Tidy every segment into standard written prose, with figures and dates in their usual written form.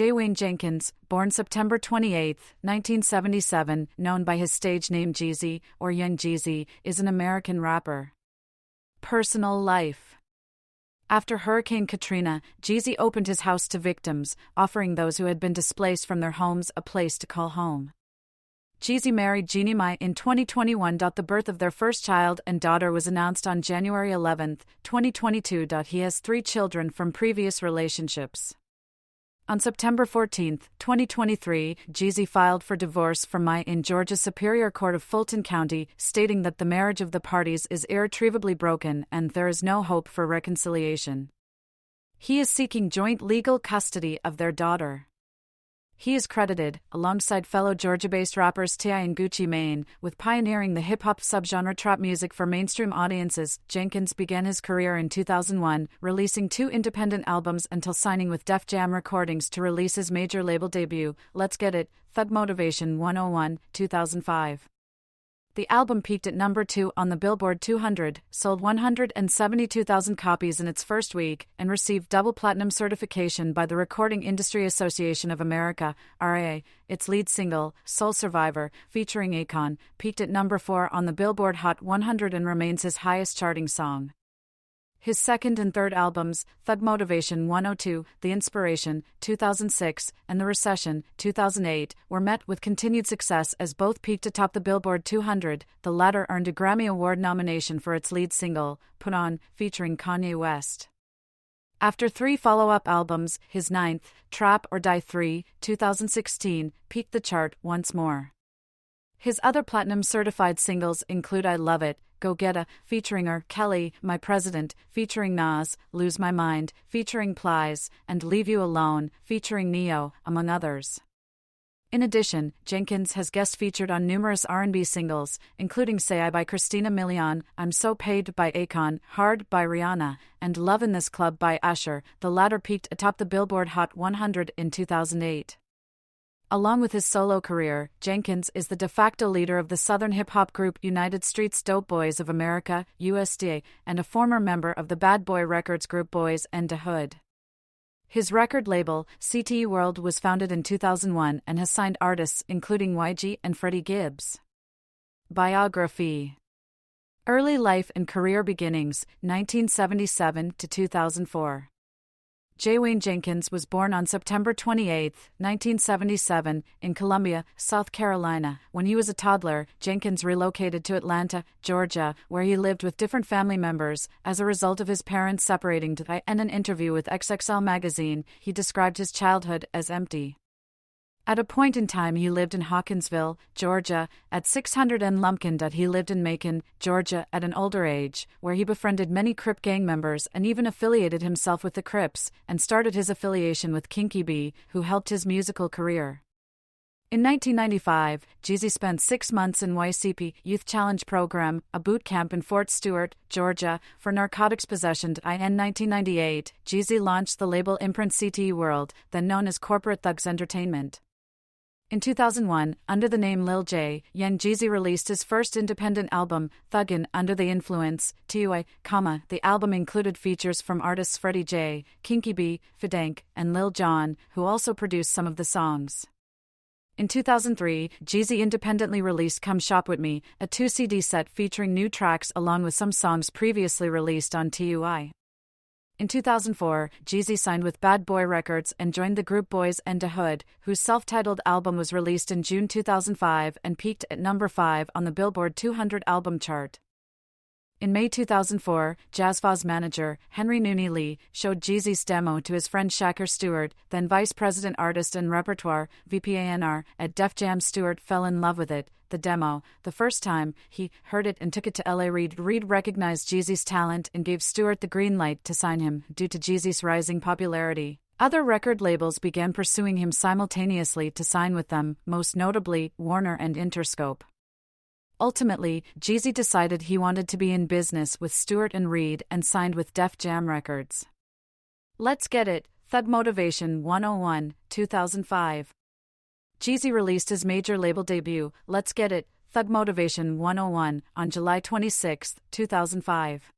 Wayne Jenkins, born September 28, 1977, known by his stage name Jeezy, or Young Jeezy, is an American rapper. Personal life. After Hurricane Katrina, Jeezy opened his house to victims, offering those who had been displaced from their homes a place to call home. Jeezy married Jeannie Mai in 2021. The birth of their first child and daughter was announced on January 11, 2022. He has 3 children from previous relationships. On September 14, 2023, Jeezy filed for divorce from Mai in Georgia's Superior Court of Fulton County, stating that the marriage of the parties is irretrievably broken and there is no hope for reconciliation. He is seeking joint legal custody of their daughter. He is credited, alongside fellow Georgia-based rappers T.I. and Gucci Mane, with pioneering the hip-hop subgenre trap music for mainstream audiences. Jenkins began his career in 2001, releasing 2 independent albums until signing with Def Jam Recordings to release his major label debut, Let's Get It, Thug Motivation 101, 2005. The album peaked at number 2 on the Billboard 200, sold 172,000 copies in its first week, and received double platinum certification by the Recording Industry Association of America, RIA. Its lead single, Soul Survivor, featuring Akon, peaked at number 4 on the Billboard Hot 100 and remains his highest charting song. His second and third albums, Thug Motivation 102, The Inspiration, 2006, and The Recession, 2008, were met with continued success as both peaked atop the Billboard 200. The latter earned a Grammy Award nomination for its lead single, Put On, featuring Kanye West. After 3 follow-up albums, his ninth, Trap or Die 3, 2016, peaked the chart once more. His other platinum-certified singles include I Love It, Go Getta, featuring R. Kelly, My President, featuring Nas, Lose My Mind, featuring Plies, and Leave You Alone, featuring Neo, among others. In addition, Jenkins has guest-featured on numerous R&B singles, including Say I by Christina Milian, I'm So Paid by Akon, Hard by Rihanna, and Love in This Club by Usher. The latter peaked atop the Billboard Hot 100 in 2008. Along with his solo career, Jenkins is the de facto leader of the Southern hip-hop group United Streets Dope Boys of America, USDA, and a former member of the Bad Boy Records group Boys and Da Hood. His record label, CTE World, was founded in 2001 and has signed artists including YG and Freddie Gibbs. Biography. Early life and career beginnings, 1977 to 2004. Wayne Jenkins was born on September 28, 1977, in Columbia, South Carolina. When he was a toddler, Jenkins relocated to Atlanta, Georgia, where he lived with different family members. As a result of his parents separating, in an interview with XXL magazine, he described his childhood as empty. At a point in time he lived in Hawkinsville, Georgia, at 600 and Lumpkin. He lived in Macon, Georgia, at an older age, where he befriended many Crip gang members and even affiliated himself with the Crips, and started his affiliation with Kinky B, who helped his musical career. In 1995, Jeezy spent 6 months in YCP Youth Challenge Program, a boot camp in Fort Stewart, Georgia, for narcotics possession. In 1998, Jeezy launched the label imprint CTE World, then known as Corporate Thugs Entertainment. In 2001, under the name Lil J, Young Jeezy released his first independent album, Thuggin' Under the Influence, TUA, The album included features from artists Freddie J, Kinky B, Fidank, and Lil Jon, who also produced some of the songs. In 2003, Jeezy independently released Come Shop With Me, a 2-CD set featuring new tracks along with some songs previously released on TUI. In 2004, Jeezy signed with Bad Boy Records and joined the group Boys and Da Hood, whose self-titled album was released in June 2005 and peaked at number 5 on the Billboard 200 album chart. In May 2004, Jazzfaw's manager, Henry Nooney Lee, showed Jeezy's demo to his friend Shakur Stewart, then Vice President Artist and Repertoire, VPANR, at Def Jam. Stewart fell in love with it, the demo, the first time he heard it, and took it to L.A. Reid. Reid recognized Jeezy's talent and gave Stewart the green light to sign him, due to Jeezy's rising popularity. Other record labels began pursuing him simultaneously to sign with them, most notably Warner and Interscope. Ultimately, Jeezy decided he wanted to be in business with Stewart and Reid and signed with Def Jam Records. Let's Get It, Thug Motivation 101, 2005. Jeezy released his major label debut, Let's Get It, Thug Motivation 101, on July 26, 2005.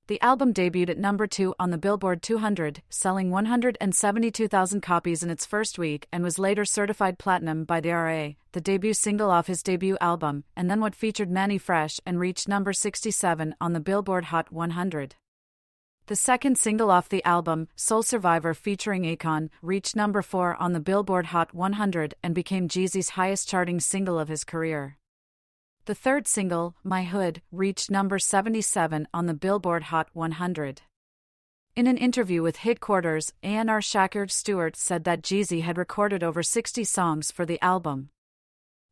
The album debuted at number 2 on the Billboard 200, selling 172,000 copies in its first week, and was later certified platinum by the RIAA, the debut single off his debut album, and then what featured Manny Fresh and reached number 67 on the Billboard Hot 100. The second single off the album, Soul Survivor featuring Akon, reached number 4 on the Billboard Hot 100 and became Jeezy's highest-charting single of his career. The third single, My Hood, reached number 77 on the Billboard Hot 100. In an interview with Headquarters, A&R Shakur Stewart said that Jeezy had recorded over 60 songs for the album.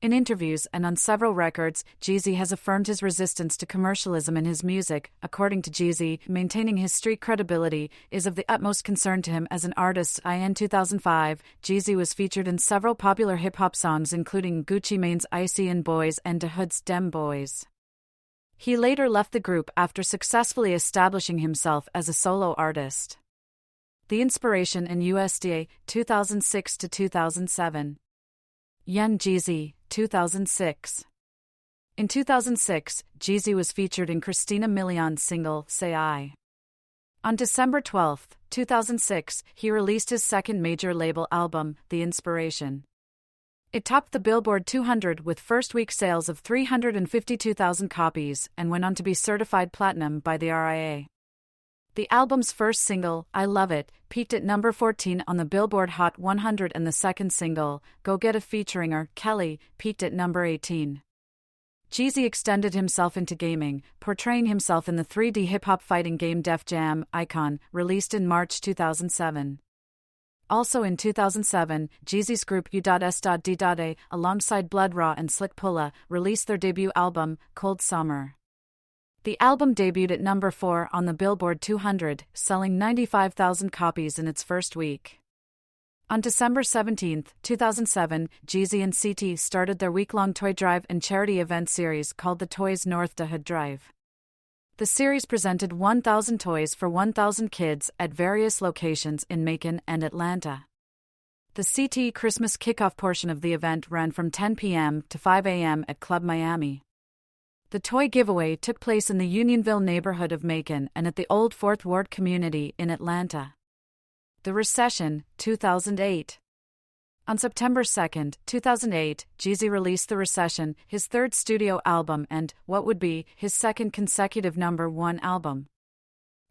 In interviews and on several records, Jeezy has affirmed his resistance to commercialism in his music. According to Jeezy, maintaining his street credibility is of the utmost concern to him as an artist. In 2005, Jeezy was featured in several popular hip-hop songs including Gucci Mane's Icy and Boys and Da Hood's Dem Boys. He later left the group after successfully establishing himself as a solo artist. The Inspiration in USDA, 2006 to 2007. Young Jeezy, 2006. In 2006, Jeezy was featured in Christina Milian's single, Say I. On December 12, 2006, he released his second major label album, The Inspiration. It topped the Billboard 200 with first-week sales of 352,000 copies and went on to be certified platinum by the RIAA. The album's first single, I Love It, peaked at number 14 on the Billboard Hot 100, and the second single, Go Get It featuring R. Kelly, peaked at number 18. Jeezy extended himself into gaming, portraying himself in the 3D hip-hop fighting game Def Jam Icon, released in March 2007. Also in 2007, Jeezy's group U.S.D.A, alongside Blood Raw and Slick Pulla, released their debut album, Cold Summer. The album debuted at number 4 on the Billboard 200, selling 95,000 copies in its first week. On December 17, 2007, Jeezy and CT started their week-long toy drive and charity event series called the Toys North Da Hood Drive. The series presented 1,000 toys for 1,000 kids at various locations in Macon and Atlanta. The CT Christmas kickoff portion of the event ran from 10 p.m. to 5 a.m. at Club Miami. The toy giveaway took place in the Unionville neighborhood of Macon and at the Old Fourth Ward community in Atlanta. The Recession, 2008. On September 2, 2008, Jeezy released The Recession, his third studio album and, what would be, his second consecutive number 1 album.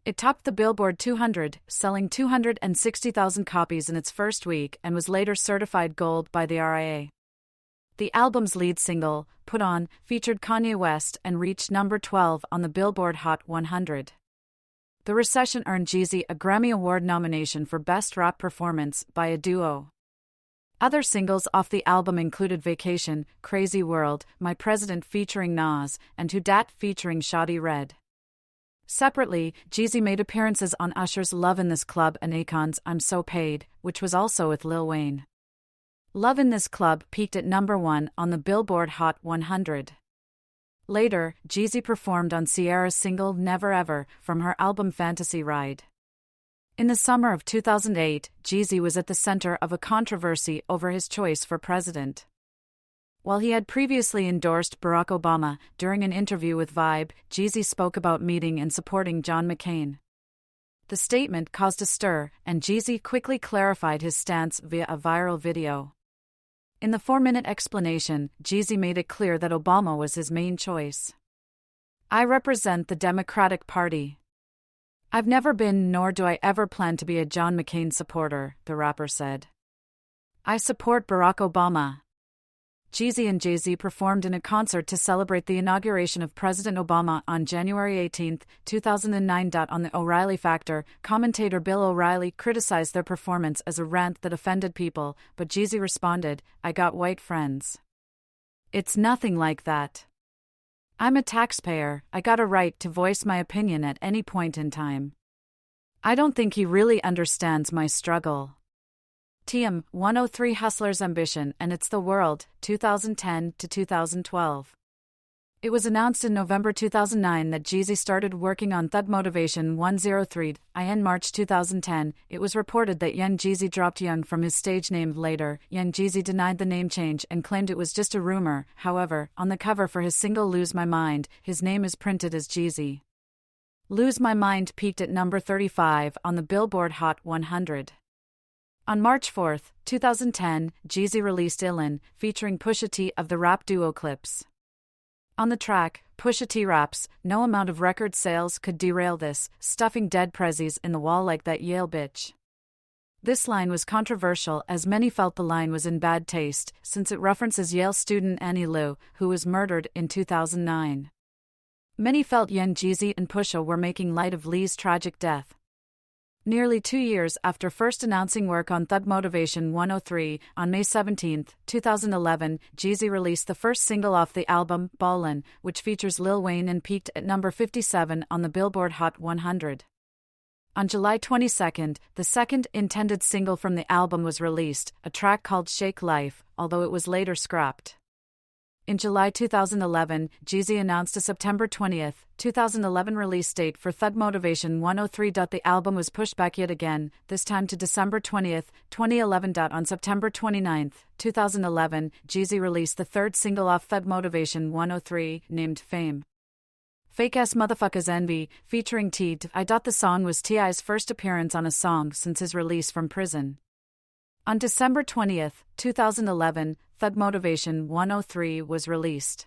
It topped the Billboard 200, selling 260,000 copies in its first week and was later certified gold by the RIAA. The album's lead single, Put On, featured Kanye West and reached number 12 on the Billboard Hot 100. The Recession earned Jeezy a Grammy Award nomination for Best Rap Performance by a Duo. Other singles off the album included Vacation, Crazy World, My President featuring Nas, and Who Dat featuring Shawty Red. Separately, Jeezy made appearances on Usher's Love in This Club and Akon's I'm So Paid, which was also with Lil Wayne. Love in This Club peaked at number 1 on the Billboard Hot 100. Later, Jeezy performed on Ciara's single Never Ever from her album Fantasy Ride. In the summer of 2008, Jeezy was at the center of a controversy over his choice for president. While he had previously endorsed Barack Obama, during an interview with Vibe, Jeezy spoke about meeting and supporting John McCain. The statement caused a stir, and Jeezy quickly clarified his stance via a viral video. In the 4-minute explanation, Jeezy made it clear that Obama was his main choice. I represent the Democratic Party. I've never been nor do I ever plan to be a John McCain supporter, the rapper said. I support Barack Obama. Jeezy and Jay-Z performed in a concert to celebrate the inauguration of President Obama on January 18, 2009. On the O'Reilly Factor, commentator Bill O'Reilly criticized their performance as a rant that offended people, but Jeezy responded, I got white friends. It's nothing like that. I'm a taxpayer, I got a right to voice my opinion at any point in time. I don't think he really understands my struggle. TM 103 Hustler's Ambition and It's the World, 2010 to 2012. It was announced in November 2009 that Jeezy started working on Thug Motivation 103. In March 2010, it was reported that Young Jeezy dropped Young from his stage name later. Young Jeezy denied the name change and claimed it was just a rumor. However, on the cover for his single Lose My Mind, his name is printed as Jeezy. Lose My Mind peaked at number 35 on the Billboard Hot 100. On March 4, 2010, Jeezy released Illin, featuring Pusha T of the rap duo Clips. On the track, Pusha T raps, "No amount of record sales could derail this, stuffing dead prezzies in the wall like that Yale bitch." This line was controversial as many felt the line was in bad taste, since it references Yale student Annie Liu, who was murdered in 2009. Many felt Young Jeezy and Pusha were making light of Lee's tragic death. Nearly 2 years after first announcing work on Thug Motivation 103, on May 17, 2011, Jeezy released the first single off the album, Ballin', which features Lil Wayne and peaked at number 57 on the Billboard Hot 100. On July 22, the second intended single from the album was released, a track called Shake Life, although it was later scrapped. In July 2011, Jeezy announced a September 20, 2011 release date for Thug Motivation 103. The album was pushed back yet again, this time to December 20, 2011. On September 29, 2011, Jeezy released the third single off Thug Motivation 103, named Fame. Fake Ass Motherfuckers Envy, featuring T. I. The song was T.I.'s first appearance on a song since his release from prison. On December 20, 2011, Thug Motivation 103 was released.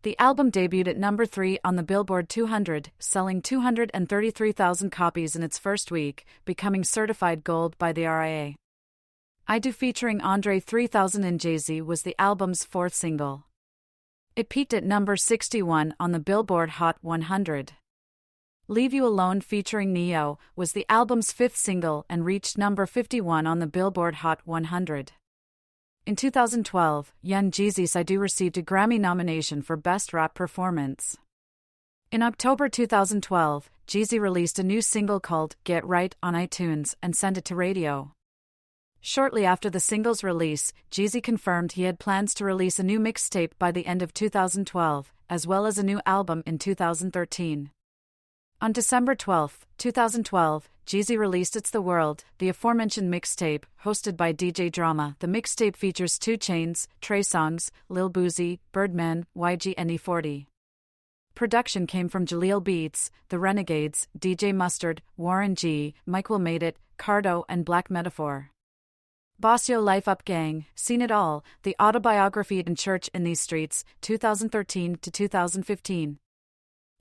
The album debuted at number 3 on the Billboard 200, selling 233,000 copies in its first week, becoming certified gold by the RIA. I Do featuring Andre 3000 and Jay-Z was the album's fourth single. It peaked at number 61 on the Billboard Hot 100. Leave You Alone featuring Neo was the album's fifth single and reached number 51 on the Billboard Hot 100. In 2012, Young Jeezy's I Do received a Grammy nomination for Best Rap Performance. In October 2012, Jeezy released a new single called Get Right on iTunes and sent it to radio. Shortly after the single's release, Jeezy confirmed he had plans to release a new mixtape by the end of 2012, as well as a new album in 2013. On December 12, 2012, Jeezy released It's the World, the aforementioned mixtape, hosted by DJ Drama. The mixtape features 2 Chainz, Trey Songz, Lil Boozy, Birdman, YG and E40. Production came from Jaleel Beats, The Renegades, DJ Mustard, Warren G, Mike Will Made It, Cardo and Black Metaphor. Boss Yo Life Up Gang, Seen It All, The Autobiography and Church in These Streets, 2013 to 2015.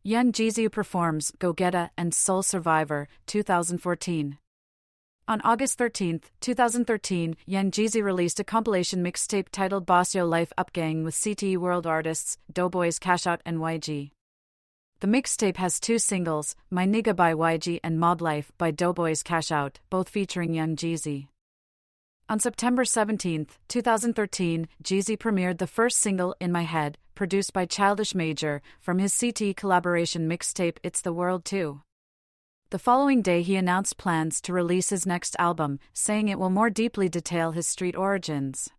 Young Jeezy performs Go Getta and Soul Survivor, 2014. On August 13, 2013, Young Jeezy released a compilation mixtape titled Boss Yo Life Up Gang with CTE World artists, Doughboys Cash Out and YG. The mixtape has 2 singles, My Nigga by YG and Mob Life by Doughboys Cash Out, both featuring Young Jeezy. On September 17, 2013, Jeezy premiered the first single, In My Head, produced by Childish Major, from his CTE collaboration mixtape It's the World 2. The following day he announced plans to release his next album, saying it will more deeply detail his street origins.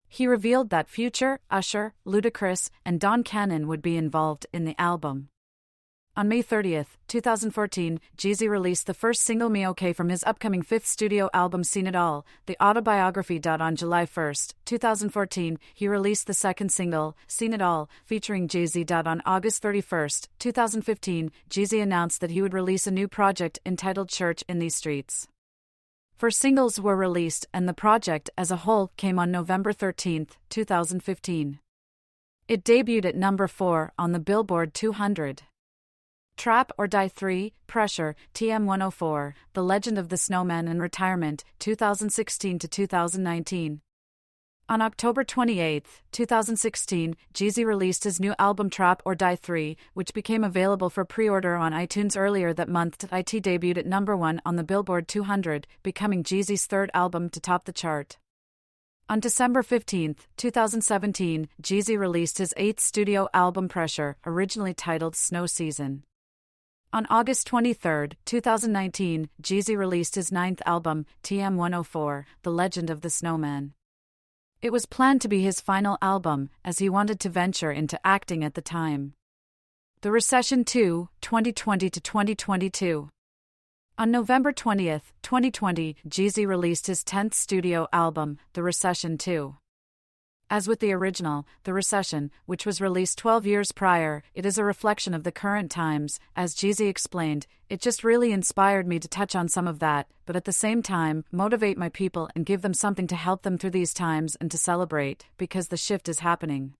He revealed that Future, Usher, Ludacris, and Don Cannon would be involved in the album. On May 30, 2014, Jeezy released the first single Me OK from his upcoming 5th studio album Seen It All, The Autobiography. On July 1, 2014, he released the second single, Seen It All, featuring Jay-Z. On August 31, 2015, Jeezy announced that he would release a new project entitled Church in These Streets. 4 singles were released and the project as a whole came on November 13, 2015. It debuted at number 4 on the Billboard 200. Trap or Die 3, Pressure, TM 104, The Legend of the Snowman and Retirement, 2016 to 2019. On October 28, 2016, Jeezy released his new album Trap or Die 3, which became available for pre-order on iTunes earlier that month. It debuted at number 1 on the Billboard 200, becoming Jeezy's 3rd album to top the chart. On December 15, 2017, Jeezy released his 8th studio album Pressure, originally titled Snow Season. On August 23, 2019, Jeezy released his 9th album, TM 104, The Legend of the Snowman. It was planned to be his final album, as he wanted to venture into acting at the time. The Recession 2, 2020 to 2022. On November 20, 2020, Jeezy released his 10th studio album, The Recession 2. As with the original, The Recession, which was released 12 years prior, it is a reflection of the current times. As Jeezy explained, it just really inspired me to touch on some of that, but at the same time, motivate my people and give them something to help them through these times and to celebrate, because the shift is happening.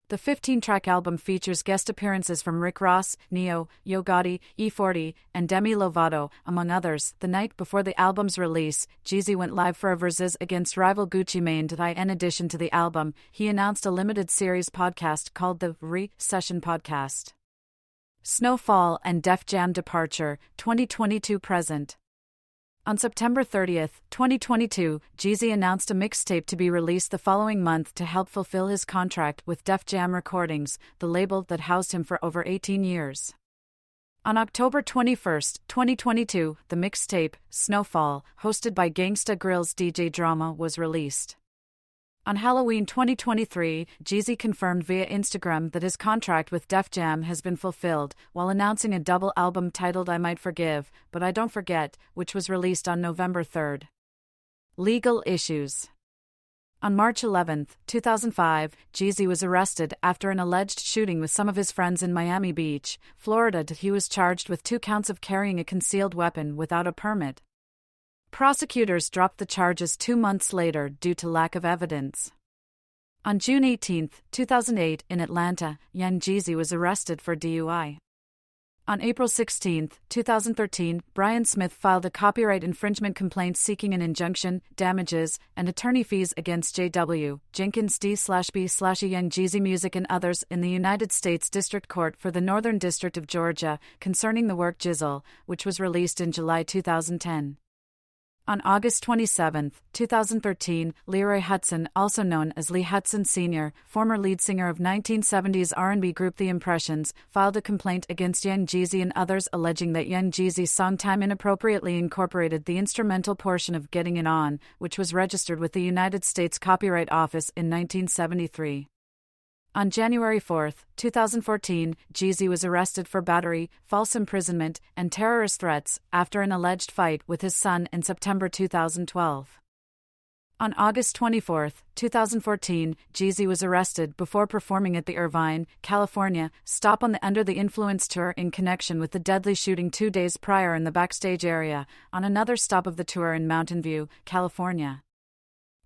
The 15-track album features guest appearances from Rick Ross, Neo, Yo Gotti, E40, and Demi Lovato, among others. The night before the album's release, Jeezy went live for a versus against rival Gucci Mane. In addition to the album, he announced a limited series podcast called the Recession Podcast. Snowfall and Def Jam departure, 2022 present. On September 30, 2022, Jeezy announced a mixtape to be released the following month to help fulfill his contract with Def Jam Recordings, the label that housed him for over 18 years. On October 21, 2022, the mixtape, Snowfall, hosted by Gangsta Grill's DJ Drama, was released. On Halloween 2023, Jeezy confirmed via Instagram that his contract with Def Jam has been fulfilled, while announcing a double album titled I Might Forgive, But I Don't Forget, which was released on November 3. Legal issues. On March 11, 2005, Jeezy was arrested after an alleged shooting with some of his friends in Miami Beach, Florida. He was charged with 2 counts of carrying a concealed weapon without a permit. Prosecutors dropped the charges 2 months later due to lack of evidence. On June 18, 2008, in Atlanta, Young Jeezy was arrested for DUI. On April 16, 2013, Brian Smith filed a copyright infringement complaint seeking an injunction, damages, and attorney fees against J.W. Jenkins D/B/E Young Jeezy Music and others in the United States District Court for the Northern District of Georgia concerning the work Jizzle, which was released in July 2010. On August 27, 2013, Leroy Hutson, also known as Lee Hutson Sr., former lead singer of 1970s R&B group The Impressions, filed a complaint against Young Jeezy and others alleging that Young Jeezy's song Time inappropriately incorporated the instrumental portion of Getting It On, which was registered with the United States Copyright Office in 1973. On January 4, 2014, Jeezy was arrested for battery, false imprisonment, and terrorist threats after an alleged fight with his son in September 2012. On August 24, 2014, Jeezy was arrested before performing at the Irvine, California, stop on the Under the Influence tour in connection with the deadly shooting 2 days prior in the backstage area, on another stop of the tour in Mountain View, California.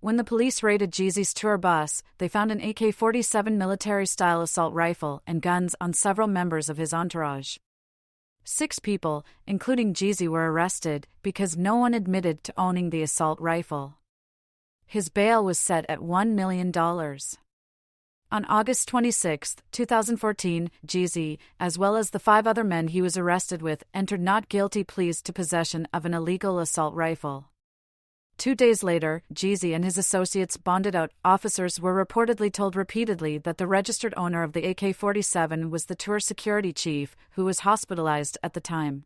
When the police raided Jeezy's tour bus, they found an AK-47 military-style assault rifle and guns on several members of his entourage. 6 people, including Jeezy, were arrested because no one admitted to owning the assault rifle. His bail was set at $1 million. On August 26, 2014, Jeezy, as well as the 5 other men he was arrested with, entered not guilty pleas to possession of an illegal assault rifle. 2 days later, Jeezy and his associates bonded out. Officers were reportedly told repeatedly that the registered owner of the AK-47 was the tour security chief, who was hospitalized at the time.